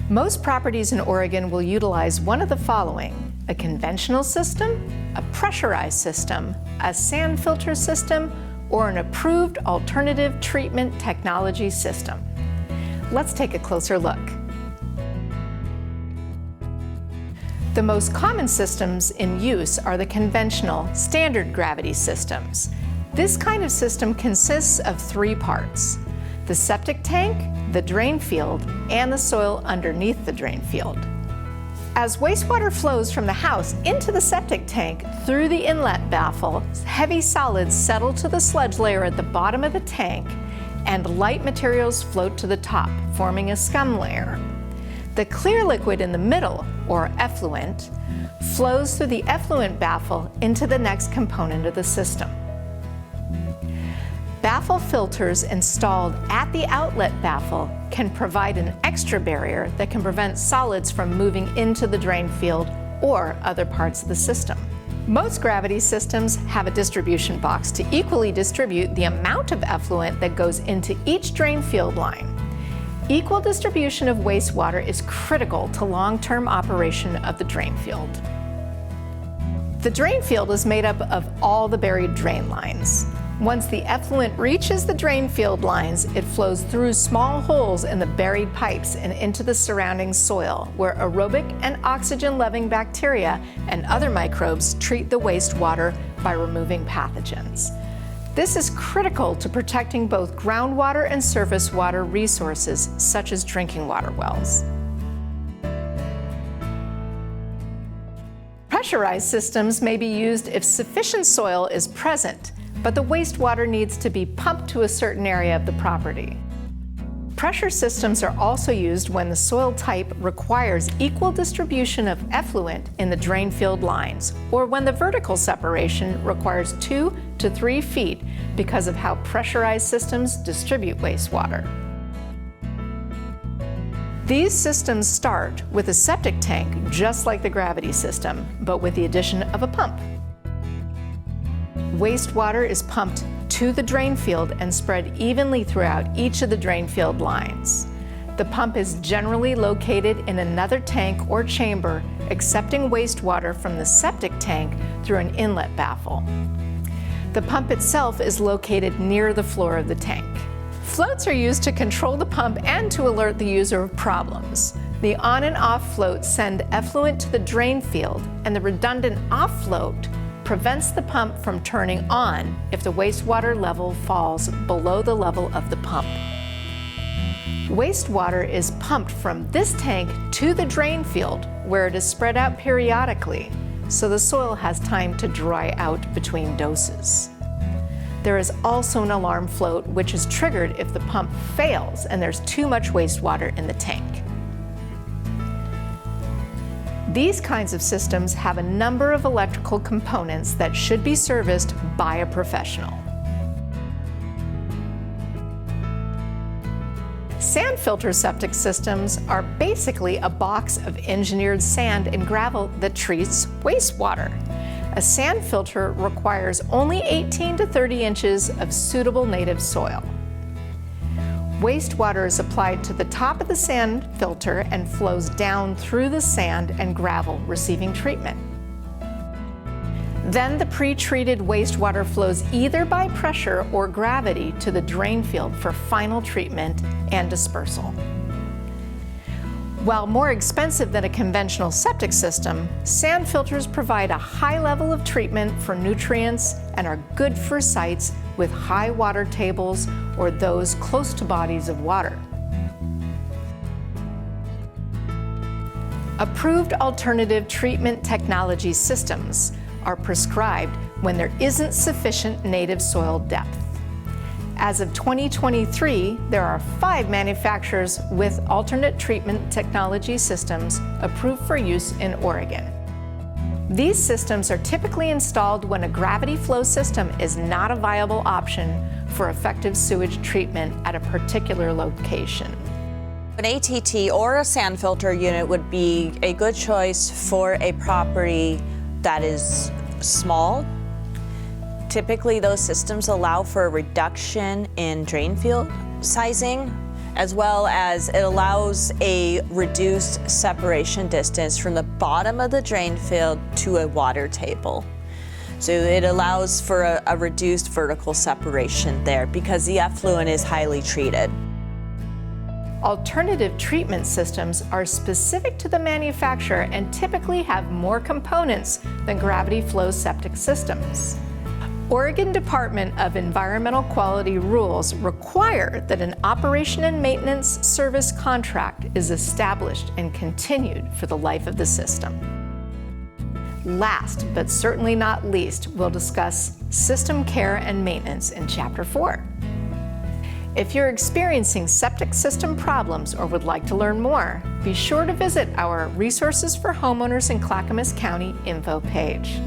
Most properties in Oregon will utilize one of the following: a conventional system, a pressurized system, a sand filter system, or an approved alternative treatment technology system. Let's take a closer look. The most common systems in use are the conventional standard gravity systems. This kind of system consists of three parts: the septic tank, the drain field, and the soil underneath the drain field. As wastewater flows from the house into the septic tank through the inlet baffle, heavy solids settle to the sludge layer at the bottom of the tank, and light materials float to the top, forming a scum layer. The clear liquid in the middle, or effluent, flows through the effluent baffle into the next component of the system. Baffle filters installed at the outlet baffle can provide an extra barrier that can prevent solids from moving into the drain field or other parts of the system. Most gravity systems have a distribution box to equally distribute the amount of effluent that goes into each drain field line. Equal distribution of wastewater is critical to long-term operation of the drain field. The drain field is made up of all the buried drain lines. Once the effluent reaches the drain field lines, it flows through small holes in the buried pipes and into the surrounding soil, where aerobic and oxygen-loving bacteria and other microbes treat the wastewater by removing pathogens. This is critical to protecting both groundwater and surface water resources, such as drinking water wells. Pressurized systems may be used if sufficient soil is present, but the wastewater needs to be pumped to a certain area of the property. Pressure systems are also used when the soil type requires equal distribution of effluent in the drain field lines, or when the vertical separation requires 2 to 3 feet because of how pressurized systems distribute wastewater. These systems start with a septic tank, just like the gravity system, but with the addition of a pump. Wastewater is pumped to the drain field and spread evenly throughout each of the drain field lines. The pump is generally located in another tank or chamber, accepting wastewater from the septic tank through an inlet baffle. The pump itself is located near the floor of the tank. Floats are used to control the pump and to alert the user of problems. The on and off floats send effluent to the drain field, and the redundant off float prevents the pump from turning on if the wastewater level falls below the level of the pump. Wastewater is pumped from this tank to the drain field, where it is spread out periodically, so the soil has time to dry out between doses. There is also an alarm float, which is triggered if the pump fails and there's too much wastewater in the tank. These kinds of systems have a number of electrical components that should be serviced by a professional. Sand filter septic systems are basically a box of engineered sand and gravel that treats wastewater. A sand filter requires only 18 to 30 inches of suitable native soil. Wastewater is applied to the top of the sand filter and flows down through the sand and gravel, receiving treatment. Then the pre-treated wastewater flows either by pressure or gravity to the drain field for final treatment and dispersal. While more expensive than a conventional septic system, sand filters provide a high level of treatment for nutrients and are good for sites with high water tables or those close to bodies of water. Approved alternative treatment technology systems are prescribed when there isn't sufficient native soil depth. As of 2023, there are 5 manufacturers with alternate treatment technology systems approved for use in Oregon. These systems are typically installed when a gravity flow system is not a viable option for effective sewage treatment at a particular location. An ATT or a sand filter unit would be a good choice for a property that is small. Typically, those systems allow for a reduction in drain field sizing as well as it allows a reduced separation distance from the bottom of the drain field to a water table. So it allows for a reduced vertical separation there because the effluent is highly treated. Alternative treatment systems are specific to the manufacturer and typically have more components than gravity flow septic systems. Oregon Department of Environmental Quality rules require that an operation and maintenance service contract is established and continued for the life of the system. Last, but certainly not least, we'll discuss system care and maintenance in Chapter 4. If you're experiencing septic system problems or would like to learn more, be sure to visit our Resources for Homeowners in Clackamas County info page.